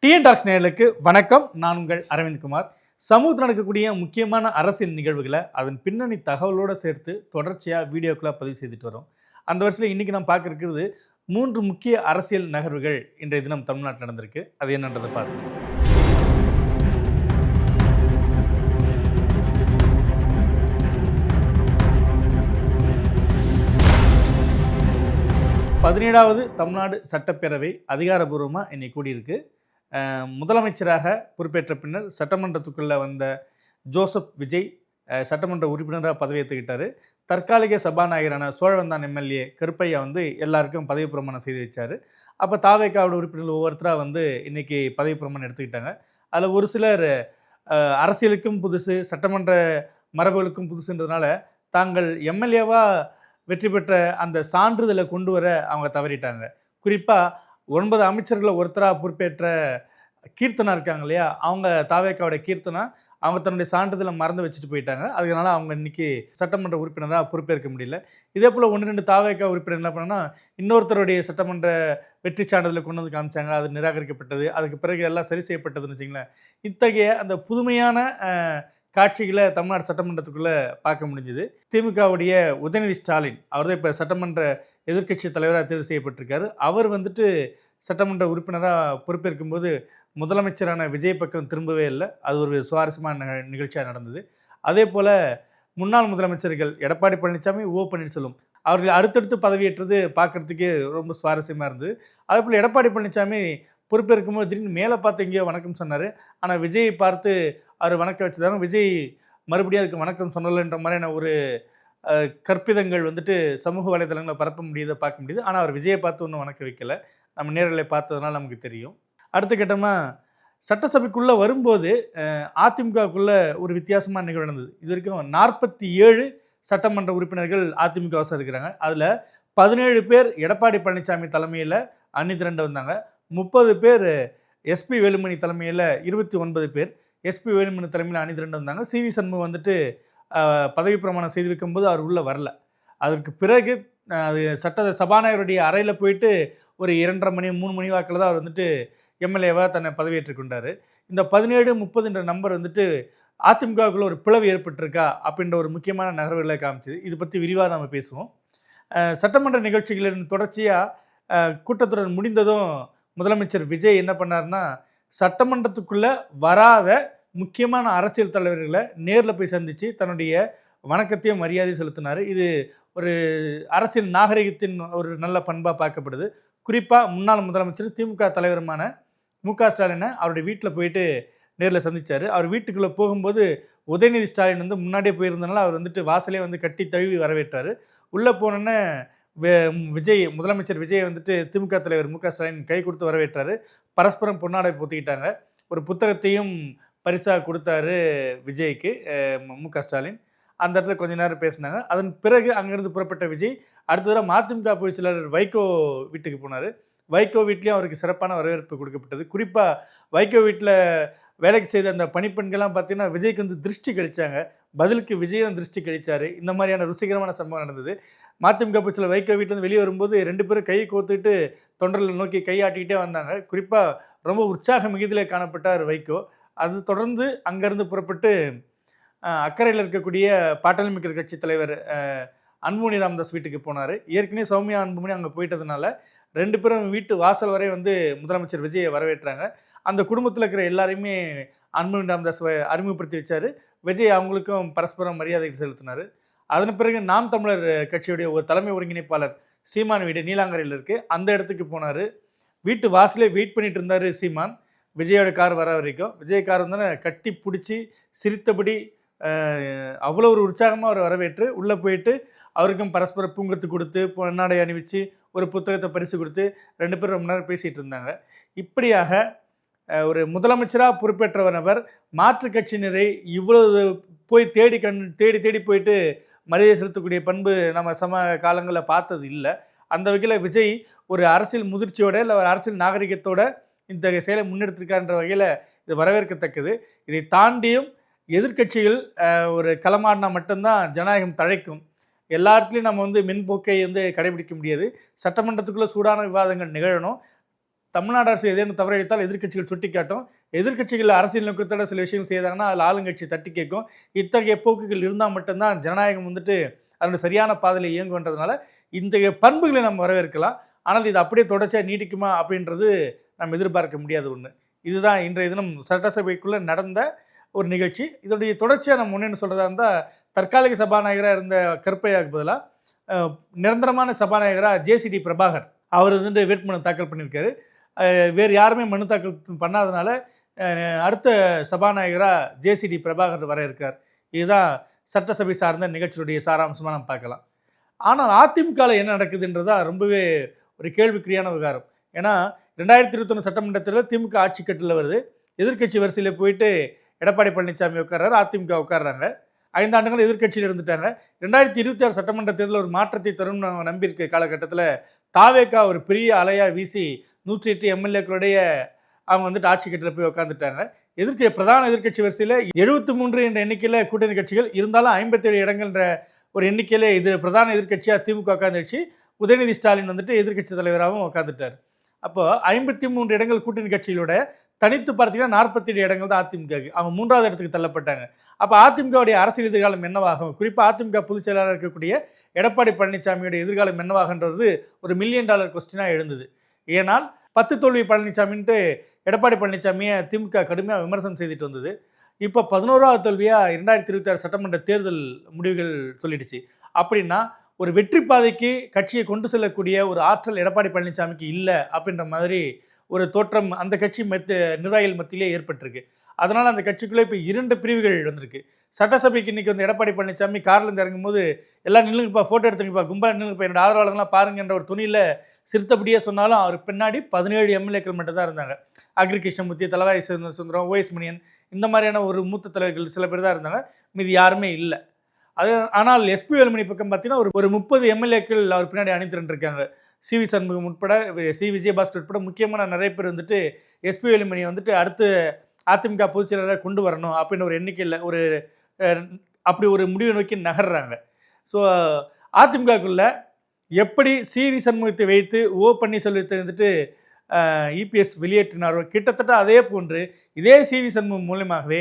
TN tax நேயர்களுக்கு வணக்கம். நான் உங்கள் அரவிந்த்குமார். சமூகத்தில் நடக்கக்கூடிய முக்கியமான அரசியல் நிகழ்வுகளை அதன் பின்னணி தகவலோடு சேர்த்து தொடர்ச்சியாக வீடியோக்களாக பதிவு செய்துட்டு வரோம். அந்த வரிசையில் இன்றைக்கி நம்ம பார்க்க இருக்கிறது 3 முக்கிய அரசியல் நகர்வுகள் இன்றைய தினம் தமிழ்நாட்டில் நடந்திருக்கு. அது என்னன்றதை பார்த்து 17வது தமிழ்நாடு சட்டப்பேரவை அதிகாரபூர்வமாக இன்னைக்கு கூடியிருக்கு. முதலமைச்சராக பொறுப்பேற்ற பின்னர் சட்டமன்றத்துக்குள்ளே வந்த ஜோசப் விஜய் சட்டமன்ற உறுப்பினராக பதவியேற்றுக்கிட்டார். தற்காலிக சபாநாயகரான சோழவந்தான் எம்எல்ஏ கருப்பையா எல்லாருக்கும் பதவி பிரமாணம் செய்து வச்சார். அப்போ தாவேக்காவோட உறுப்பினர்கள் ஒவ்வொருத்தராக இன்றைக்கி பதவி பிரமாணம் எடுத்துக்கிட்டாங்க. அதில் ஒரு சிலர் அரசியலுக்கும் புதுசு, சட்டமன்ற மரபுகளுக்கும் புதுசுன்றதுனால தாங்கள் எம்எல்ஏவாக வெற்றி பெற்ற அந்த சான்றிதழை கொண்டு வர அவங்க தவறிட்டாங்க. குறிப்பாக 9 அமைச்சர்களை ஒருத்தராக பொறுப்பேற்ற கீர்த்தனா இருக்காங்க இல்லையா, அவங்க தாவேக்காவோட கீர்த்தனா அவங்க தன்னுடைய சான்றிதழை மறந்து வச்சுட்டு போயிட்டாங்க. அதனால அவங்க இன்றைக்கி சட்டமன்ற உறுப்பினராக பொறுப்பேற்க முடியல. இதே போல் 1-2 தாவேக்கா உறுப்பினர் என்ன பண்ணாங்கன்னா இன்னொருத்தருடைய சட்டமன்ற வெற்றி சான்றிதழை கொண்டு வந்து காமிச்சாங்க. அது நிராகரிக்கப்பட்டது. அதுக்கு பிறகு எல்லாம் சரி செய்யப்பட்டதுன்னு வச்சிங்களேன். இத்தகைய அந்த புதுமையான காட்சிகளை தமிழ்நாடு சட்டமன்றத்துக்குள்ளே பார்க்க முடிஞ்சுது. திமுகவுடைய உதயநிதி ஸ்டாலின் அவர் தான் இப்போ சட்டமன்ற எதிர்க்கட்சி தலைவராக தேர்வு செய்யப்பட்டிருக்காரு. அவர் சட்டமன்ற உறுப்பினராக பொறுப்பேற்கும் போது முதலமைச்சரான விஜய் பக்கம் திரும்பவே இல்லை. அது ஒரு சுவாரஸ்யமான நிகழ்ச்சியாக நடந்தது. அதே போல் முன்னாள் முதலமைச்சர்கள் எடப்பாடி பழனிசாமி, ஓ பன்னீர்செல்வம் அவர்கள் அடுத்தடுத்து பதவியேற்றது பார்க்குறதுக்கே ரொம்ப சுவாரஸ்யமாக இருந்தது. அதே போல் எடப்பாடி பழனிசாமி பொறுப்பேற்கும் போது திடீர்னு மேலே பார்த்து எங்கேயோ வணக்கம் சொன்னார். ஆனால் விஜயை பார்த்து அவர் வணக்கம் வச்சுதாங்க. விஜய் மறுபடியும் அதுக்கு வணக்கம் சொன்னலைன்ற மாதிரியான ஒரு கற்பிதங்கள் சமூக வலைதளங்களை பரப்ப முடியுதை பார்க்க முடியுது. ஆனால் அவர் விஜயை பார்த்து ஒன்றும் வணக்க வைக்கலை. நம்ம நேரில் பார்த்ததுனால நமக்கு தெரியும். அடுத்த கட்டமாக சட்டசபைக்குள்ளே வரும்போது அதிமுகவுக்குள்ளே ஒரு வித்தியாசமான நிகழ்வு நடந்தது. இது வரைக்கும் 47 சட்டமன்ற உறுப்பினர்கள் அதிமுக வசம் இருக்கிறாங்க. அதில் 17 பேர் எடப்பாடி பழனிசாமி தலைமையில் அணிதிரண்டு வந்தாங்க. 30 பேர் எஸ்பி வேலுமணி தலைமையில் 29 பேர் எஸ்பி வேலுமணி தலைமையில் அணிதிரண்டு வந்தாங்க. சிவி சண்முகம் பதவி பிரமாணம் செய்து வைக்கும்போது அவர் உள்ளே வரல. அதற்கு பிறகு அது சபாநாயகருடைய அறையில் போயிட்டு ஒரு 2:30 மணி 3 மணி வாக்கில் தான் அவர் எம்எல்ஏவாக தன்னை பதவியேற்றுக் கொண்டார். இந்த 17-30 நம்பர் அதிமுகவுக்குள்ள ஒரு பிளவு ஏற்பட்டிருக்கா அப்படின்ற ஒரு முக்கியமான நகர்வுகளை காமிச்சது. இது பற்றி விரிவாக நம்ம பேசுவோம். சட்டமன்ற நிகழ்ச்சிகளின் தொடர்ச்சியாக கூட்டத்தொடர் முடிந்ததும் முதலமைச்சர் விஜய் என்ன பண்ணார்னா, சட்டமன்றத்துக்குள்ளே வராத முக்கியமான அரசியல் தலைவர்களை நேரில் போய் சந்தித்து தன்னுடைய வணக்கத்தையும் மரியாதையும் செலுத்தினார். இது ஒரு அரசியல் நாகரிகத்தின் ஒரு நல்ல பண்பாக பார்க்கப்படுது. குறிப்பாக முன்னாள் முதலமைச்சர் திமுக தலைவருமான மு.க. ஸ்டாலினை அவருடைய வீட்டில் போயிட்டு நேரில் சந்தித்தார். அவர் வீட்டுக்குள்ளே போகும்போது உதயநிதி ஸ்டாலின் முன்னாடியே போயிருந்தனால அவர் வாசலே கட்டி தழுவி வரவேற்றார். உள்ளே போனோன்னே முதலமைச்சர் விஜய் திமுக தலைவர் மு.க. ஸ்டாலின் கை கொடுத்து வரவேற்றார். பரஸ்பரம் பொன்னாடை போத்திக்கிட்டாங்க. ஒரு புத்தகத்தையும் பரிசாக கொடுத்தாரு விஜய்க்கு மு.க. ஸ்டாலின். அந்த இடத்துல கொஞ்ச நேரம் பேசினாங்க. அதன் பிறகு அங்கேருந்து புறப்பட்ட விஜய் அடுத்ததாக மதிமுக பொதுச் செயலாளர் வைகோ வீட்டுக்கு போனார். வைகோ வீட்லேயும் அவருக்கு சிறப்பான வரவேற்பு கொடுக்கப்பட்டது. குறிப்பாக வைகோ வீட்டில் வேலைக்கு செய்த அந்த பணிப்பெண்கள்லாம் பார்த்தீங்கன்னா விஜய்க்கு திருஷ்டி கழிச்சாங்க. பதிலுக்கு விஜயும் திருஷ்டி கழிச்சார். இந்த மாதிரியான ருசிகரமான சம்பவம் நடந்தது. மதிமுக பொதுச் வைகோ வீட்டிலேருந்து வெளியே வரும்போது 2 பேரும் கையை கோத்துட்டு தொண்டர்களை நோக்கி கையாட்டிக்கிட்டே வந்தாங்க. குறிப்பாக ரொம்ப உற்சாக மிகுதியில் காணப்பட்டார் வைகோ. அது தொடர்ந்து அங்கேருந்து புறப்பட்டு அக்கறையில் இருக்கக்கூடிய பாட்டாளி மக்கள் கட்சி தலைவர் அன்புமணி ராமதாஸ் வீட்டுக்கு போனார். ஏற்கனவே சௌமியா அன்புமணி அங்கே போயிட்டதுனால 2 பேரும் வீட்டு வாசல் வரை முதலமைச்சர் விஜயை வரவேற்றாங்க. அந்த குடும்பத்தில் இருக்கிற எல்லாரையுமே அன்புமணி ராமதாஸ் அறிமுகப்படுத்தி வச்சார். விஜய் அவங்களுக்கும் பரஸ்பரம் மரியாதை செலுத்தினார். அதன் பிறகு நாம் தமிழர் கட்சியுடைய ஒரு தலைமை ஒருங்கிணைப்பாளர் சீமான் வீடு நீலாங்கரையில் இருக்குது. அந்த இடத்துக்கு போனார். வீட்டு வாசலே வெயிட் பண்ணிட்டு இருந்தார் சீமான். விஜயோட கார் வர வரைக்கும் விஜய் கார் கட்டி பிடிச்சி சிரித்தபடி அவ்வளோ ஒரு உற்சாகமாக அவர் வரவேற்று உள்ளே போயிட்டு அவருக்கும் பரஸ்பர பூங்கத்து கொடுத்து பொன்னாடை அணிவிச்சு ஒரு புத்தகத்தை பரிசு கொடுத்து 2 பேரும் ரொம்ப நேரம் பேசிகிட்டு இருந்தாங்க. இப்படியாக ஒரு முதலமைச்சராக பொறுப்பேற்ற நபர் மாற்று கட்சியினரை இவ்வளவு போய் தேடி போயிட்டு மரியாதை செலுத்தக்கூடிய பண்பு நம்ம காலங்களில் பார்த்தது இல்லை. அந்த வகையில் விஜய் ஒரு அரசியல் முதிர்ச்சியோட இல்லை ஒரு அரசியல் நாகரிகத்தோட இந்த செயலை முன்னெடுத்திருக்காருன்ற வகையில் இது வரவேற்கத்தக்கது. இதை தாண்டியும் எதிர்க்கட்சிகள் ஒரு களமாடினா மட்டும்தான் ஜனநாயகம் தழைக்கும். எல்லா இடத்துலையும் நம்ம மென்போக்கை கடைபிடிக்க முடியாது. சட்டமன்றத்துக்குள்ளே சூடான விவாதங்கள் நிகழணும். தமிழ்நாடு அரசு ஏதேனும் தவறளித்தால் எதிர்க்கட்சிகள் சுட்டிக்காட்டும். எதிர்க்கட்சிகள் அரசியல் நோக்கத்தோட சில விஷயங்கள் செய்தாங்கன்னா அதில் ஆளுங்கட்சி தட்டி கேட்கும். இத்தகைய போக்குகள் இருந்தால் மட்டும்தான் ஜனநாயகம் வந்துட்டு அதோட சரியான பாதையில் இயங்குன்றதுனால இத்தகைய பண்புகளை நம்ம வரவேற்கலாம். ஆனால் இது அப்படியே தொடர்ச்சியாக நீடிக்குமா அப்படின்றது நம்ம எதிர்பார்க்க முடியாத ஒன்று. இதுதான் இன்றைய தினம் சட்டசபைக்குள்ளே நடந்த ஒரு நிகழ்ச்சி. இதோடைய தொடர்ச்சியாக நம்ம ஒன்று சொல்கிறதா இருந்தால், தற்காலிக சபாநாயகராக இருந்த கருப்பையாவுக்கு பதிலாக நிரந்தரமான சபாநாயகராக ஜேசிடி பிரபாகர் அவர் வந்துட்டு வேட்புமனு தாக்கல் பண்ணியிருக்காரு. வேறு யாருமே மனு தாக்கல் பண்ணாதனால அடுத்த சபாநாயகராக ஜேசிடி பிரபாகர் வர இருக்கார். இதுதான் சட்டசபை சார்ந்த நிகழ்ச்சியுடைய சாராம்சமாக நம்ம பார்க்கலாம். ஆனால் அதிமுகவில் என்ன நடக்குதுன்றதா ரொம்பவே ஒரு கேள்விக்குறியான விவகாரம். ஏன்னா 2021 சட்டமன்றத்தில் திமுக ஆட்சி கட்டில் வருது. எதிர்க்கட்சி வரிசையில் போயிட்டு எடப்பாடி பழனிசாமி உட்கார்றாரு, அதிமுக உட்கார்றாங்க. 5 ஆண்டுகள் எதிர்க்கட்சியில் இருந்துட்டாங்க. 2026 சட்டமன்ற தேர்தலில் ஒரு மாற்றத்தை தரும் நம்பியிருக்க காலகட்டத்தில் தாவேகா ஒரு பெரிய அலையாக வீசி 108 எம்எல்ஏக்களுடைய அவங்க வந்துட்டு ஆட்சி கட்டில் போய் உட்காந்துட்டாங்க. பிரதான எதிர்க்கட்சி வரிசையில் 73 என்ற எண்ணிக்கையில் கூட்டணி கட்சிகள் இருந்தாலும் 57 இடங்கள்ன்ற ஒரு எண்ணிக்கையில் இது பிரதான எதிர்க்கட்சியாக திமுக உட்காந்துருச்சு. உதயநிதி ஸ்டாலின் வந்துட்டு எதிர்க்கட்சி தலைவராகவும் உட்காந்துட்டார். அப்போ 53 இடங்கள் கூட்டணி கட்சிகளோட தனித்து பார்த்தீங்கன்னா 47 இடங்கள் தான் அதிமுகவுக்கு. அவங்க 3வது இடத்துக்கு தள்ளப்பட்டாங்க. அப்போ அதிமுகவுடைய அரசியல் எதிர்காலம் என்னவாகும்? குறிப்பாக அதிமுக பொதுச் செயலாளர் இருக்கக்கூடிய எடப்பாடி பழனிசாமியோட எதிர்காலம் என்னவாகன்றது ஒரு $1 மில்லியன் கொஸ்டினாக எழுந்தது. ஏனால் 10 தோல்வி பழனிசாமின்ட்டு எடப்பாடி பழனிசாமியை திமுக கடுமையாக விமர்சனம் செய்துட்டு வந்தது. இப்போ 11வது தோல்வியாக 2026 சட்டமன்ற தேர்தல் முடிவுகள் சொல்லிடுச்சு. அப்படின்னா ஒரு வெற்றி பாதைக்கு கட்சியை கொண்டு செல்லக்கூடிய ஒரு ஆற்றல் எடப்பாடி பழனிசாமிக்கு இல்லை அப்படின்ற மாதிரி ஒரு தோற்றம் அந்த கட்சி நிர்வாகிகள் மத்தியிலே ஏற்பட்டிருக்கு. அதனால் அந்த கட்சிக்குள்ளே இப்போ 2 பிரிவுகள் வந்திருக்கு. சட்டசபைக்கு இன்றைக்கி வந்து எடப்பாடி பழனிசாமி கார்லேருந்து இறங்கும்போது எல்லாம் நில்லுங்கப்பா, ஃபோட்டோ எடுத்துங்கப்பா, கும்பலாக நில்லுங்கப்பா, என்னோட ஆதரவாளர்கள்லாம் பாருங்கன்ற ஒரு துணியில் சிறுத்தபடியே சொன்னாலும் அவர் பின்னாடி 17 எம்எல்ஏக்கள் மட்டும் தான் இருந்தாங்க. அக்ரி கிருஷ்ணமூர்த்தி, தலவாய் சுந்தரம், ஓஎஸ் மணியன், இந்த மாதிரியான ஒரு மூத்த தலைவர்கள் சில பேர் தான் இருந்தாங்க. மீது யாருமே இல்லை. அது ஆனால் எஸ்பி வேலுமணி பக்கம் பார்த்தீங்கன்னா ஒரு 30 எம்எல்ஏக்கள் அவர் பின்னாடி அணிதிரண்டிருக்காங்க. சிவி சண்முகம் உட்பட, சி விஜயபாஸ்கர் உட்பட முக்கியமான நிறைய பேர் வந்துட்டு எஸ்பி வேலுமணியை வந்துட்டு அடுத்து அதிமுக பொதுச் செயலாளராக கொண்டு வரணும் அப்படின்னு ஒரு எண்ணிக்கையில் அப்படி ஒரு முடிவை நோக்கி நகர்றாங்க. ஸோ அதிமுகக்குள்ள எப்படி சிவி சண்முகத்தை வைத்து பன்னீர்செல்வத்தை வந்துட்டு இபிஎஸ் வெளியேற்றினாரோ கிட்டத்தட்ட அதே போன்று இதே சிவி சண்முகம் மூலமாகவே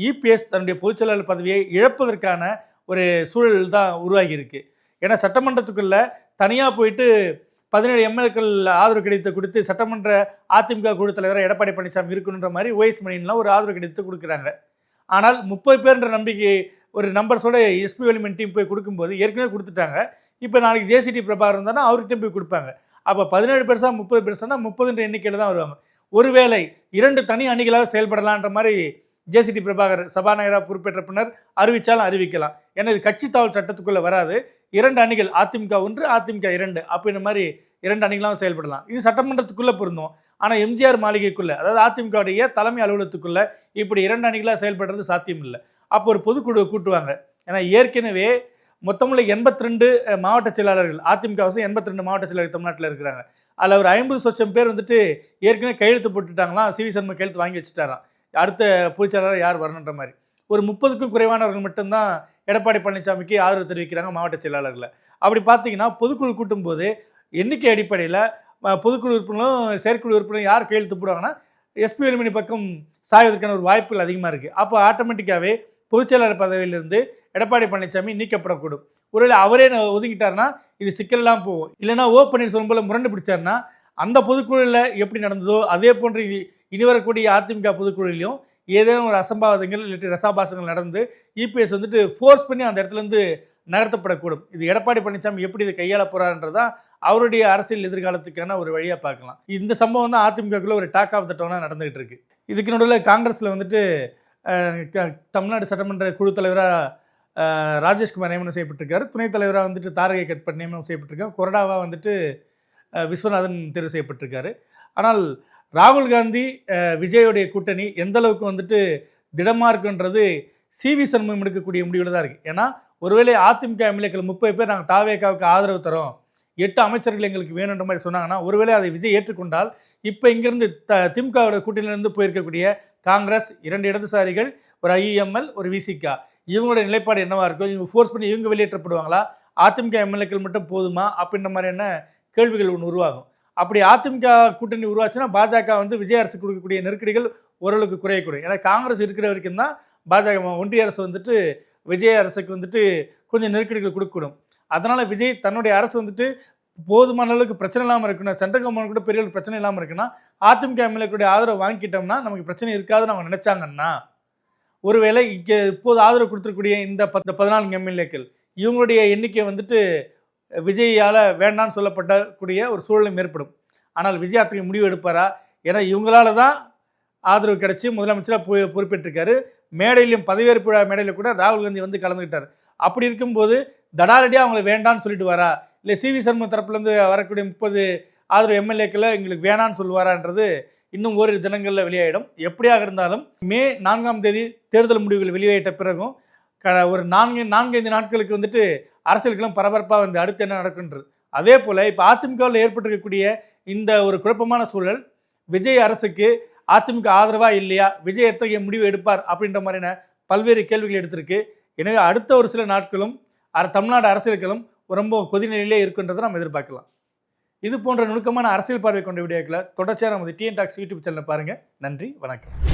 இபிஎஸ் தன்னுடைய பொதுச் செயலாளர் பதவியை இழப்பதற்கான ஒரு சூழல் தான் உருவாகி இருக்கு. ஏன்னா சட்டமன்றத்துக்குள்ள தனியாக போயிட்டு 17 எம்எல்ஏக்கள் ஆதரவு கடிதத்தை கொடுத்து சட்டமன்ற அதிமுக குழு தலைவராக எடப்பாடி பழனிசாமி இருக்கணுன்ற மாதிரி ஓஎஸ் மணியன்லாம் ஒரு ஆதரவு கடிதத்தை கொடுக்குறாங்க. ஆனால் 30 பேர்ன்ற நம்பிக்கை ஒரு நம்பர்ஸோட எஸ்பி வேலுமணி டீம் போய் கொடுக்கும்போது ஏற்கனவே கொடுத்துட்டாங்க. இப்போ நாளைக்கு ஜேசிடி பிரபாகர் இருந்தால் அவர்கிட்டையும் போய் கொடுப்பாங்க. அப்போ 17 பெருசாக 30 பெருசானா 30 எண்ணிக்கையில் தான் வருவாங்க. ஒருவேளை 2 தனி அணிகளாக செயல்படலான்ற மாதிரி ஜேசிடி பிரபாகர் சபாநாயகராக பொறுப்பேற்ற பின்னர் அறிவித்தாலும் அறிவிக்கலாம். ஏன்னா இது கட்சி தாவல் சட்டத்துக்குள்ளே வராது. 2 அணிகள், அதிமுக 1, அதிமுக 2 அப்படின்ற மாதிரி 2 அணிகளாகவும் செயல்படலாம். இது சட்டமன்றத்துக்குள்ளே பொருந்தும். ஆனால் எம்ஜிஆர் மாளிகைக்குள்ளே, அதாவது அதிமுகவுடைய தலைமை அலுவலகத்துக்குள்ளே இப்படி 2 அணிகளாக செயல்படுறது சாத்தியம் இல்லை. அப்போ ஒரு பொதுக்குழுவை கூட்டுவாங்க. ஏன்னா ஏற்கனவே மொத்தமுள்ள 82 மாவட்ட செயலாளர்கள், அதிமுக 82 மாவட்ட செயலாளர்கள் தமிழ்நாட்டில் இருக்கிறாங்க. அதில் ஒரு 50% பேர் வந்துட்டு ஏற்கனவே கையெழுத்து போட்டுட்டாங்களாம். சிவி சண்முகம் கையெழுத்து வாங்கி வச்சுட்டாராம் அடுத்த பொதுச் செயலாளர் யார் வரணுன்ற மாதிரி. ஒரு 30க்கும் குறைவானவர்கள் மட்டும்தான் எடப்பாடி பழனிசாமிக்கு ஆதரவு தெரிவிக்கிறாங்க மாவட்ட செயலாளர்களை. அப்படி பார்த்தீங்கன்னா பொதுக்குழு கூட்டும்போது எண்ணிக்கை அடிப்படையில் பொதுக்குழு உறுப்பினரும் செயற்குழு உறுப்பினரும் யார் கையெழுத்து போடுவாங்கன்னா எஸ்பி வேலுமணி பக்கம் சாய்வதற்கான ஒரு வாய்ப்புகள் அதிகமாக இருக்குது. அப்போ ஆட்டோமேட்டிக்காகவே பொதுச் செயலாளர் பதவியிலிருந்து எடப்பாடி பழனிசாமி நீக்கப்படக்கூடும். ஒருவேளை அவரே ஒதுங்கிட்டார்னா இது சிக்கல்லாம் போகும். இல்லைனா பன்னீர்செல்வம் போல முரண்டு பிடிச்சார்னா அந்த பொதுக்குழுவில் எப்படி நடந்ததோ அதே போன்று இனி வரக்கூடிய அதிமுக பொதுக்குழுலையும் ஏதேனும் ஒரு அசம்பாவிதங்கள் இல்லாட்டி ரசாபாசங்கள் நடந்து இபிஎஸ் வந்துட்டு ஃபோர்ஸ் பண்ணி அந்த இடத்துலேருந்து நகர்த்தப்படக்கூடும். இது எடப்பாடி பழனிசாமி எப்படி இதை கையாள போகிறான்றதான் அவருடைய அரசியல் எதிர்காலத்துக்கான ஒரு வழியாக பார்க்கலாம். இந்த சம்பவம் தான் அதிமுகக்குள்ளே ஒரு டாக் ஆஃப் த டவுனாக நடந்துகிட்டு இருக்கு. இதுக்கு நடுவில் காங்கிரஸில் வந்துட்டு தமிழ்நாடு சட்டமன்ற குழு தலைவராக ராஜேஷ்குமார் நியமனம் செய்யப்பட்டிருக்காரு. துணைத் தலைவராக வந்துட்டு தாரகை கட்பட் நியமனம் செய்யப்பட்டிருக்காரு. கொறடாவாக வந்துட்டு விஸ்வநாதன் தேர்வு செய்யப்பட்டிருக்காரு. ஆனால் ராகுல் காந்தி விஜயோடைய கூட்டணி எந்த அளவுக்கு வந்துட்டு திடமாக இருக்குன்றது சிவி சண்முகம் எடுக்கக்கூடிய முடிவில் தான் இருக்குது. ஏன்னா ஒருவேளை அதிமுக எம்எல்ஏக்கள் 30 பேர் நாங்கள் தாவேகாவுக்கு ஆதரவு தரோம், 8 அமைச்சர்கள் எங்களுக்கு வேணுன்ற மாதிரி சொன்னாங்கன்னா ஒருவேளை அதை விஜய் ஏற்றுக்கொண்டால் இப்போ இங்கேருந்து திமுகவோட கூட்டணியிலேருந்து போயிருக்கக்கூடிய காங்கிரஸ், 2 இடதுசாரிகள், ஒரு ஐஎம்எல், ஒரு விசிகா, இவங்களோட நிலைப்பாடு என்னவாக இருக்கும்? இவங்க ஃபோர்ஸ் பண்ணி இவங்க வெளியேற்றப்படுவாங்களா? அதிமுக எம்எல்ஏக்கள் மட்டும் போதுமா? அப்படின்ற மாதிரியான கேள்விகள் ஒன்று உருவாகும். அப்படி அதிமுக கூட்டணி உருவாச்சுன்னா பாஜக வந்து விஜய் அரசு கொடுக்கக்கூடிய நெருக்கடிகள் ஓரளவுக்கு குறையக்கூடும். ஏன்னா காங்கிரஸ் இருக்கிற வரைக்கும் தான் பாஜக ஒன்றிய அரசு வந்துட்டு விஜய் அரசுக்கு வந்துட்டு கொஞ்சம் நெருக்கடிகள் கொடுக்கக்கூடும். அதனால் விஜய் தன்னுடைய அரசு வந்துட்டு போதுமான அளவுக்கு பிரச்சனை இல்லாமல் இருக்கணும், சென்ட்ரல் கவர்மெண்ட் கூட பெரிய பிரச்சனை இல்லாமல் இருக்குன்னா அதிமுக எம்எல்ஏக்குடைய ஆதரவு வாங்கிக்கிட்டோம்னா நமக்கு பிரச்சனை இருக்காதுன்னு அவங்க நினைச்சாங்கன்னா, ஒருவேளை இங்கே இப்போது ஆதரவு கொடுத்துருக்கூடிய இந்த 14 எம்எல்ஏக்கள் இவங்களுடைய எண்ணிக்கை வந்துட்டு விஜயால் வேண்டான்னு சொல்லப்படக்கூடிய ஒரு சூழலும் ஏற்படும். ஆனால் விஜய் அத்தகைய முடிவு எடுப்பாரா? ஏன்னா இவங்களால தான் ஆதரவு கிடைச்சி முதலமைச்சராக பொறுப்பேற்றிருக்காரு. மேடையிலையும் பதவியேற்பு விழா மேடையில் கூட ராகுல் காந்தி வந்து கலந்துக்கிட்டார். அப்படி இருக்கும்போது தடாலடியாக அவங்களை வேண்டான்னு சொல்லிட்டு வரா, இல்லை சிவி சண்முகம் தரப்புலேருந்து வரக்கூடிய 30 ஆதரவு எம்எல்ஏக்களை எங்களுக்கு வேணான்னு சொல்லுவாரான்றது இன்னும் ஓரிரு தினங்களில் வெளியாயிடும். எப்படியாக இருந்தாலும் மே 4ஆம் தேதி தேர்தல் முடிவுகள் வெளியிட்ட பிறகும் ஒரு 4-5 நாட்களுக்கு வந்துட்டு அரசியலுக்கெல்லாம் பரபரப்பாக வந்து அடுத்து என்ன நடக்குன்றது. அதே போல் இப்போ அதிமுகவில் ஏற்பட்டிருக்கக்கூடிய இந்த ஒரு குழப்பமான சூழல் விஜய் அரசுக்கு அதிமுக ஆதரவா இல்லையா, விஜய் எத்தகைய முடிவு எடுப்பார் அப்படின்ற மாதிரியான பல்வேறு கேள்விகள் எடுத்திருக்கு. எனவே அடுத்த ஒரு சில நாட்களும் தமிழ்நாடு அரசியல்களும் ரொம்ப கொதிநிலையிலே இருக்குன்றதை நம்ம எதிர்பார்க்கலாம். இது போன்ற நுணுக்கமான அரசியல் பார்வை கொண்ட வீடியோக்களை தொடர்ச்சியாக நமது டிஎன் டாக்ஸ் யூடியூப் சேனலை பாருங்கள். நன்றி, வணக்கம்.